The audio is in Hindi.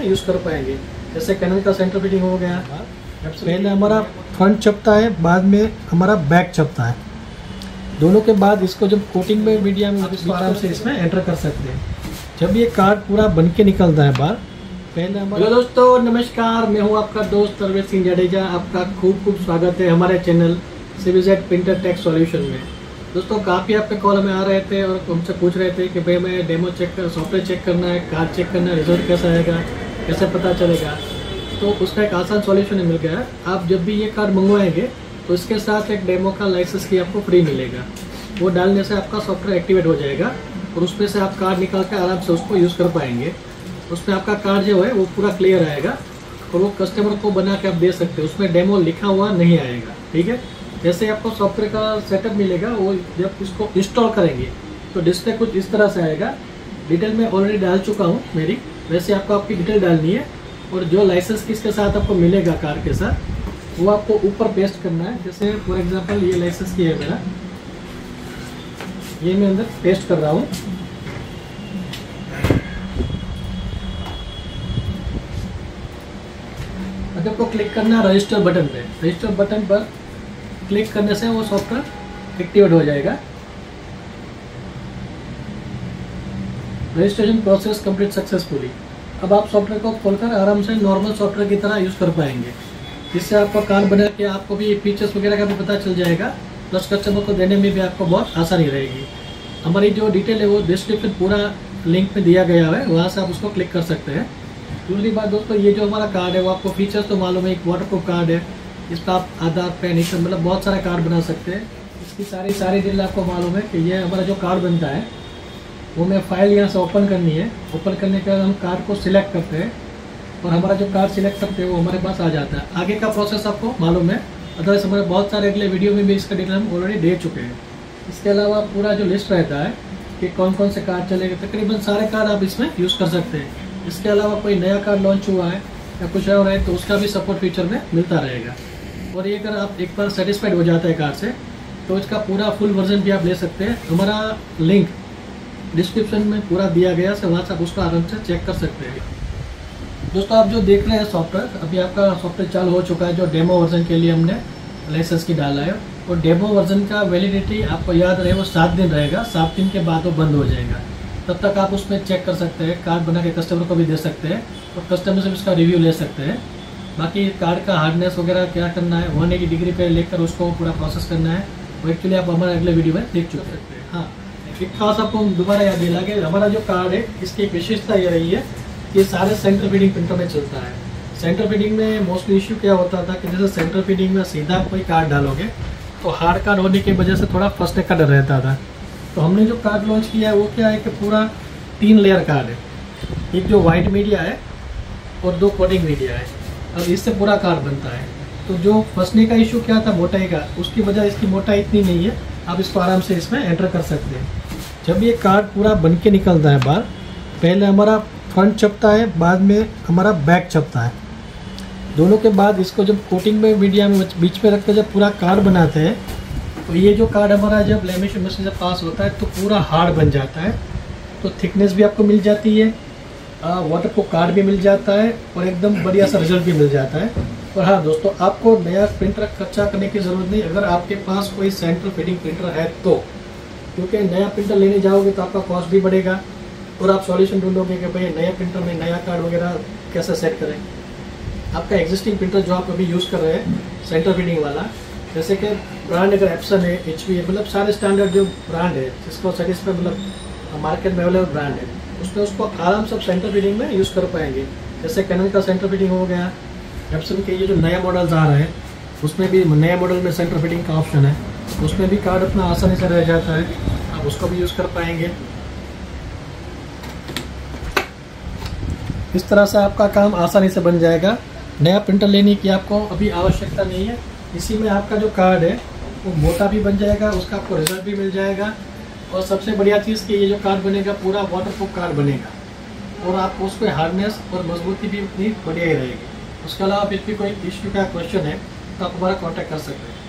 में यूज़ कर पाएंगे। जैसे कैनन का सेंटर फिटिंग हो गया, पहले हमारा फ्रंट छपता है, बाद में हमारा बैक छपता है। दोनों के बाद इसको जब कोटिंग में मीडिया में इसको आराम से इसमें एंटर कर सकते हैं। जब ये कार्ड पूरा बन के निकलता है बाहर, पहले हमारा। हेलो दोस्तों, नमस्कार, मैं हूँ आपका दोस्त तरवेश सिंह जडेजा। आपका खूब स्वागत है हमारे channel CVZ printer tech solution में। दोस्तों, काफ़ी आपके कॉल में आ रहे थे और हमसे पूछ रहे थे कि भाई मैं डेमो चेक कर, सॉफ्टवेयर चेक करना है, कार्ड चेक करना है, रिजल्ट कैसा आएगा, कैसे पता चलेगा। तो उसका एक आसान सॉल्यूशन मिल गया है। आप जब भी ये कार्ड मंगवाएंगे तो इसके साथ एक डेमो का लाइसेंस की आपको फ्री मिलेगा। वो डालने से आपका सॉफ्टवेयर एक्टिवेट हो जाएगा और उसमें से आप कार्ड निकाल कर आराम से उसको यूज़ कर पाएंगे। उसमें आपका कार्ड जो है वो पूरा क्लियर आएगा और वो कस्टमर को बना के आप दे सकते हो। उसमें डेमो लिखा हुआ नहीं आएगा, ठीक है। जैसे आपको सॉफ्टवेयर का सेटअप मिलेगा, वो जब इसको इंस्टॉल करेंगे तो डिस्प्ले कुछ इस तरह से आएगा। डिटेल में ऑलरेडी डाल चुका हूँ मेरी, वैसे आपको आपकी डिटेल डालनी है और जो लाइसेंस किसके साथ आपको मिलेगा कार्ड के साथ, वो आपको ऊपर पेस्ट करना है। जैसे फॉर एग्जांपल ये लाइसेंस की है मेरा, ये मैं अंदर पेस्ट कर रहा हूँ। अब आपको क्लिक करना है रजिस्टर बटन पे। रजिस्टर बटन पर क्लिक करने से वो सॉफ्टवेयर एक्टिवेट हो जाएगा। Registration process complete successfully. अब आप सॉफ्टवेयर को खोलकर आराम से नॉर्मल सॉफ्टवेयर की तरह यूज़ कर पाएंगे, जिससे आपका कार्ड बना के आपको भी फीचर्स वगैरह का भी पता चल जाएगा, प्लस कस्टमर को देने में भी आपको बहुत आसानी रहेगी। हमारी जो डिटेल है वो डिस्क्रिप्शन पूरा लिंक में दिया गया है, वहाँ से आप उसको क्लिक कर सकते हैं। दूसरी बात दोस्तों, ये जो हमारा कार्ड है वो आपको फीचर्स तो मालूम है। एक वाटरप्रूफ कार्ड है, इस पर आप आधार पैन मतलब बहुत सारे कार्ड बना सकते हैं। इसकी सारी डिटेल आपको मालूम है कि ये हमारा जो कार्ड बनता है वो मैं फाइल यहाँ से ओपन करनी है। ओपन करने के बाद हम कार्ड को सिलेक्ट करते हैं और हमारा जो कार्ड सिलेक्ट करते हैं वो हमारे पास आ जाता है। आगे का प्रोसेस आपको मालूम है, अदरवाइज हमारे बहुत सारे अगले वीडियो में भी इसका डिटेल हम ऑलरेडी दे चुके हैं। इसके अलावा पूरा जो लिस्ट रहता है कि कौन कौन से कार्ड चलेंगे, तकरीबन सारे कार्ड आप इसमें यूज़ कर सकते हैं। इसके अलावा कोई नया कार्ड लॉन्च हुआ है या कुछ और है तो उसका भी सपोर्ट फीचर में मिलता रहेगा। और ये अगर आप एक बार सेटिस्फाइड हो जाता है कार्ड से तो इसका पूरा फुल वर्जन भी आप ले सकते हैं। हमारा लिंक डिस्क्रिप्शन में पूरा दिया गया है, वहाँ से आप उसको आराम से चेक कर सकते हैं। दोस्तों, आप जो देख रहे हैं सॉफ्टवेयर, अभी आपका सॉफ्टवेयर चालू हो चुका है। जो डेमो वर्जन के लिए हमने लाइसेंस की डाला है, और डेमो वर्जन का वैलिडिटी आपको याद रहे वो 7 दिन रहेगा। 7 दिन के बाद वो बंद हो जाएगा। तब तक आप उसमें चेक कर सकते हैं, कार्ड बना के कस्टमर को भी दे सकते हैं और कस्टमर से उसका रिव्यू ले सकते हैं। बाकी कार्ड का हार्डनेस वगैरह क्या करना है, 180 डिग्री पे लेकर उसको पूरा प्रोसेस करना है, वो एक्चुअली आप हमारे अगले वीडियो में देख चुके हैं। हाँ, एक खास आपको दोबारा याद दिला कि हमारा जो कार्ड है इसकी एक विशेषता ये रही है कि सारे सेंटर फीडिंग प्रिंटर में चलता है। सेंटर फीडिंग में मोस्टली इश्यू क्या होता था कि जैसे सेंटर फीडिंग में सीधा कोई कार्ड डालोगे तो हार्ड कार्ड होने की वजह से थोड़ा फंसने का डर रहता था। तो हमने जो कार्ड लॉन्च किया है वो क्या है कि पूरा 3 लेयर कार्ड है। एक जो वाइट मीडिया है और 2 कोटिंग मीडिया है। अब इससे पूरा कार्ड बनता है। तो जो फंसने का इशू क्या था मोटाई का, उसकी वजह इसकी मोटाई इतनी नहीं है। आप इसको आराम से इसमें एंटर कर सकते हैं। जब ये कार्ड पूरा बन के निकलता है बाहर, पहले हमारा फ्रंट छपता है, बाद में हमारा बैक छपता है। दोनों के बाद इसको जब कोटिंग में मीडिया में बीच में रख कर जब पूरा कार्ड बनाते हैं तो ये जो कार्ड हमारा जब लेमिनेशन मशीन से पास होता है तो पूरा हार्ड बन जाता है। तो थिकनेस भी आपको मिल जाती है, वाटरप्रूफ कार्ड भी मिल जाता है और एकदम बढ़िया सा रिजल्ट भी मिल जाता है। और हाँ दोस्तों, आपको नया प्रिंटर खर्चा करने की ज़रूरत नहीं अगर आपके पास कोई सेंटर फीडिंग प्रिंटर है तो, क्योंकि नया प्रिंटर लेने जाओगे तो आपका कॉस्ट भी बढ़ेगा और आप सॉल्यूशन ढूंढोगे कि भाई नया प्रिंटर में नया कार्ड वगैरह कैसे सेट करें। आपका एग्जिस्टिंग प्रिंटर जो आप अभी यूज़ कर रहे हैं सेंटर फीडिंग वाला, जैसे कि ब्रांड अगर एप्सन है, HP है, मतलब सारे स्टैंडर्ड जो ब्रांड है जिसको सेटिस्फाई मतलब मार्केट में अवेलेबल ब्रांड है, उसमें उसको आराम से सेंटर फीडिंग में यूज़ कर पाएंगे। जैसे कैनन का सेंटर फीडिंग हो गया, एप्सन के ये जो नया मॉडल्स आ रहे हैं उसमें भी नए मॉडल में सेंटर फीडिंग का ऑप्शन है, उसमें भी कार्ड अपना आसानी से रह जाता है, आप उसको भी यूज़ कर पाएंगे। इस तरह से आपका काम आसानी से बन जाएगा। नया प्रिंटर लेने की आपको अभी आवश्यकता नहीं है। इसी में आपका जो कार्ड है वो मोटा भी बन जाएगा, उसका आपको रिजल्ट भी मिल जाएगा। और सबसे बढ़िया चीज़ कि ये जो कार्ड बनेगा पूरा वाटरप्रूफ कार्ड बनेगा और आपको उसको हार्डनेस और मजबूती भी उतनी बढ़िया ही रहेगी। उसके अलावा फिर भी कोई इश्यू का क्वेश्चन है तो आप हमारा कॉन्टैक्ट कर सकते हैं।